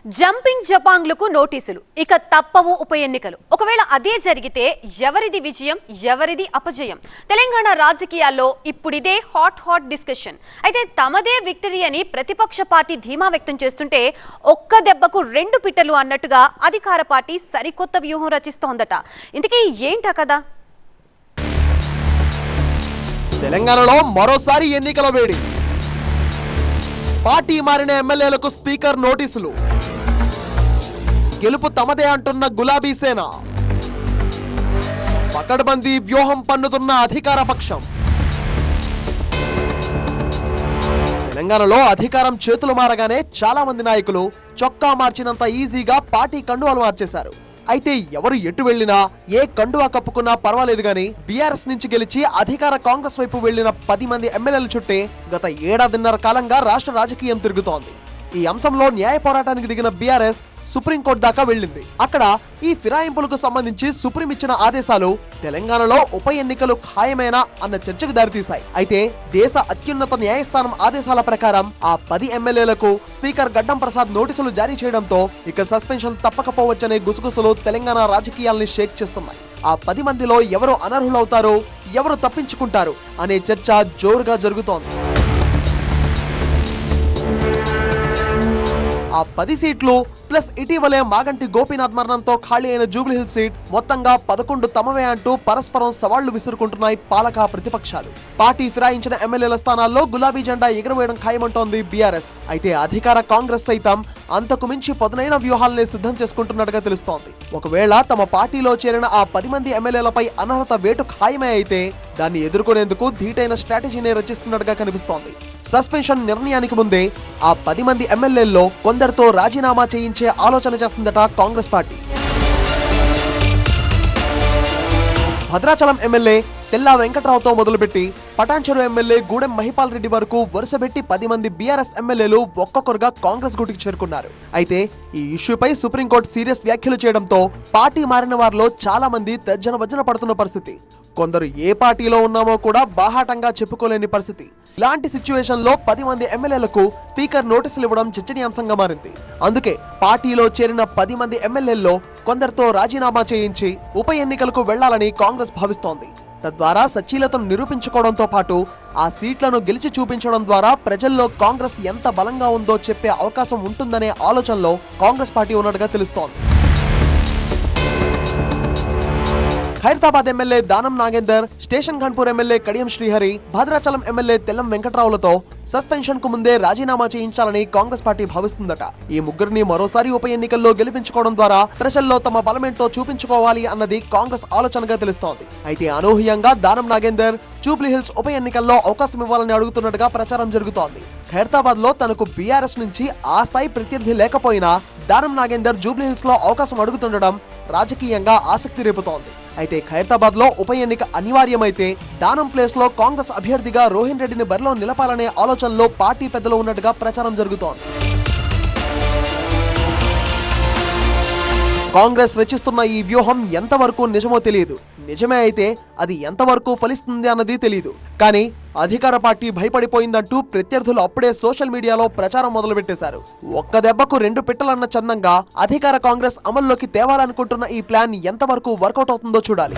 jumping జపాంగ్లకు నోటీసులు ఇక తప్పవు ఉప ఎన్నికలు ఒకవేళ అదే జరిగితే ఎవరిది విజయం ఎవరిది అపజయం తెలంగాణ రాజకీయాల్లో ఇప్పుడిదే హాట్ డిస్కషన్ అయితే తమదే విక్టరీ అని ప్రతిపక్ష పార్టీ ధీమా వ్యక్తం చేస్తుంటే ఒక్క దెబ్బకు రెండు పిట్టలు అన్నట్టుగా అధికార పార్టీ సరికొత్త వ్యూహం రచిస్తోందట ఇంతకీ ఏంటా కదా తెలంగాణలో మరోసారి ఎన్నికల వేడి పార్టీ మారిన ఎమ్మెల్యేలకు స్పీకర్ నోటీసులు గెలుపు తమదే అంటున్న గులాబీ సేన పకడ్బందీ వ్యూహం పన్నుతున్న అధికార పక్షం తెలంగాణలో అధికారం చేతులు మారగానే చాలా మంది నాయకులు చొక్కా మార్చినంత ఈజీగా పార్టీ కండువాలు మార్చేశారు అయితే ఎవరు ఎటు వెళ్లినా ఏ కండువా కప్పుకున్నా పర్వాలేదు గానీ బీఆర్ఎస్ నుంచి గెలిచి అధికార కాంగ్రెస్ వైపు వెళ్లిన 10 మంది ఎమ్మెల్యేల చుట్టే గత ఏడాదిన్నర కాలంగా రాష్ట్ర రాజకీయం తిరుగుతోంది ఈ అంశంలో న్యాయ పోరాటానికి దిగిన బీఆర్ఎస్ సుప్రీంకోర్టు దాకా వెళ్ళింది అక్కడ ఈ ఫిరాయింపులకు సంబంధించి సుప్రీం ఇచ్చిన ఆదేశాలు తెలంగాణలో ఉప ఎన్నికలు ఖాయమేనా అన్న చర్చకు దారితీశాయి అయితే దేశ అత్యున్నత న్యాయస్థానం ఆదేశాల ప్రకారం ఆ 10 ఎమ్మెల్యేలకు స్పీకర్ గడ్డం ప్రసాద్ నోటీసులు జారీ చేయడంతో ఇక సస్పెన్షన్ తప్పకపోవచ్చనే గుసగుసలు తెలంగాణ రాజకీయాల్ని షేక్ చేస్తున్నాయి ఆ 10 మందిలో ఎవరు అనర్హులవుతారో ఎవరు తప్పించుకుంటారు అనే చర్చ జోరుగా జరుగుతోంది ఆ 10 సీట్లు ప్లస్ ఇటీవలే మాగంటి గోపీనాథ్ మరణంతో ఖాళీ అయిన జూబ్లీహిల్స్ సీట్ మొత్తంగా 11 తమవే అంటూ పరస్పరం సవాళ్లు విసురుకుంటున్నాయి పాలక ప్రతిపక్షాలు పార్టీ ఫిరాయించిన ఎమ్మెల్యేల స్థానాల్లో గులాబీ జెండా ఎగురవేయడం ఖాయమంటోంది బీఆర్ఎస్ అయితే అధికార కాంగ్రెస్ సైతం అంతకు మించి పదునైన వ్యూహాలనే సిద్ధం చేసుకుంటున్నట్టుగా తెలుస్తోంది ఒకవేళ తమ పార్టీలో చేరిన ఆ 10 మంది ఎమ్మెల్యేలపై అనర్హత వేటు ఖాయమే అయితే దాన్ని ఎదుర్కొనేందుకు ధీటైన స్ట్రాటజీని రచిస్తున్నట్టుగా కనిపిస్తోంది సస్పెన్షన్ నిర్ణయానికి ముందే ఆ 10 మంది ఎమ్మెల్యేల్లో కొందరితో రాజీనామా చేయించే ఆలోచన చేస్తుందట కాంగ్రెస్ పార్టీ భద్రాచలం ఎమ్మెల్యే తెల్లా వెంకట్రావుతో మొదలుపెట్టి పటాన్చెరు ఎమ్మెల్యే గూడెం మహిపాల్ రెడ్డి వరకు వరుసపెట్టి 10 మంది బీఆర్ఎస్ ఎమ్మెల్యేలు ఒక్కొక్కరుగా కాంగ్రెస్ గూటికి చేరుకున్నారు అయితే ఈ ఇష్యూపై సుప్రీంకోర్టు సీరియస్ వ్యాఖ్యలు చేయడంతో పార్టీ మారిన వారిలో చాలా మంది తర్జన భర్జన పడుతున్న పరిస్థితి కొందరు ఏ పార్టీలో ఉన్నామో కూడా బాహాటంగా చెప్పుకోలేని పరిస్థితి ఇలాంటి సిచ్యువేషన్ లో 10 మంది ఎమ్మెల్యేలకు స్పీకర్ నోటీసులు ఇవ్వడం చర్చనీయాంశంగా మారింది అందుకే పార్టీలో చేరిన 10 మంది ఎమ్మెల్యేల్లో కొందరితో రాజీనామా చేయించి ఉప ఎన్నికలకు వెళ్లాలని కాంగ్రెస్ భావిస్తోంది తద్వారా సచ్చీలతను నిరూపించుకోవడంతో పాటు ఆ సీట్లను గెలిచి చూపించడం ద్వారా ప్రజల్లో కాంగ్రెస్ ఎంత బలంగా ఉందో చెప్పే అవకాశం ఉంటుందనే ఆలోచనలో కాంగ్రెస్ పార్టీ ఉన్నట్టుగా తెలుస్తోంది Khairatabad MLA Danam Nagender station Ghanpur MLA Kadiyam Srihari Bhadrachalam MLA Tellam వెంకట్రావులతో సస్పెన్షన్ కు ముందే రాజీనామా చేయించాలని కాంగ్రెస్ పార్టీ భావిస్తుందట ఈ ముగ్గురిని మరోసారి ఉప ఎన్నికల్లో గెలిపించుకోవడం ద్వారా ప్రజల్లో తమ బలమేంటో చూపించుకోవాలి అన్నది కాంగ్రెస్ ఆలోచనగా తెలుస్తోంది అయితే అనూహ్యంగా దానం నాగేందర్ జూబ్లీహిల్స్ ఉప ఎన్నికల్లో అవకాశం ఇవ్వాలని అడుగుతున్నట్టుగా ప్రచారం జరుగుతోంది ఖైరతాబాద్ లో తనకు బీఆర్ఎస్ నుంచి ఆ స్థాయి ప్రత్యర్థి లేకపోయినా దానం నాగేందర్ జూబ్లీహిల్స్ లో అవకాశం అడుగుతుండడం రాజకీయంగా ఆసక్తి రేపుతోంది అయితే ఖైరతాబాద్ లో ఉప ఎన్నిక అనివార్యమైతే దానం ప్లేస్ లో కాంగ్రెస్ అభ్యర్థిగా రోహిన్ రెడ్డిని బరిలో నిలపాలనే ఆలోచనలో పార్టీ పెద్దలు ఉన్నట్టుగా ప్రచారం జరుగుతోంది కాంగ్రెస్ రచిస్తున్న ఈ వ్యూహం ఎంతవరకు నిజమో తెలియదు నిజమే అయితే అది ఎంతవరకు ఫలిస్తుంది అన్నది తెలియదు కానీ అధికార పార్టీ భయపడిపోయిందంటూ ప్రత్యర్థులు అప్పుడే సోషల్ మీడియాలో ప్రచారం మొదలుపెట్టేశారు ఒక్క దెబ్బకు రెండు పిట్టలన్న చందంగా అధికార కాంగ్రెస్ అమల్లోకి తేవాలనుకుంటున్న ఈ ప్లాన్ ఎంతవరకు వర్కౌట్ అవుతుందో చూడాలి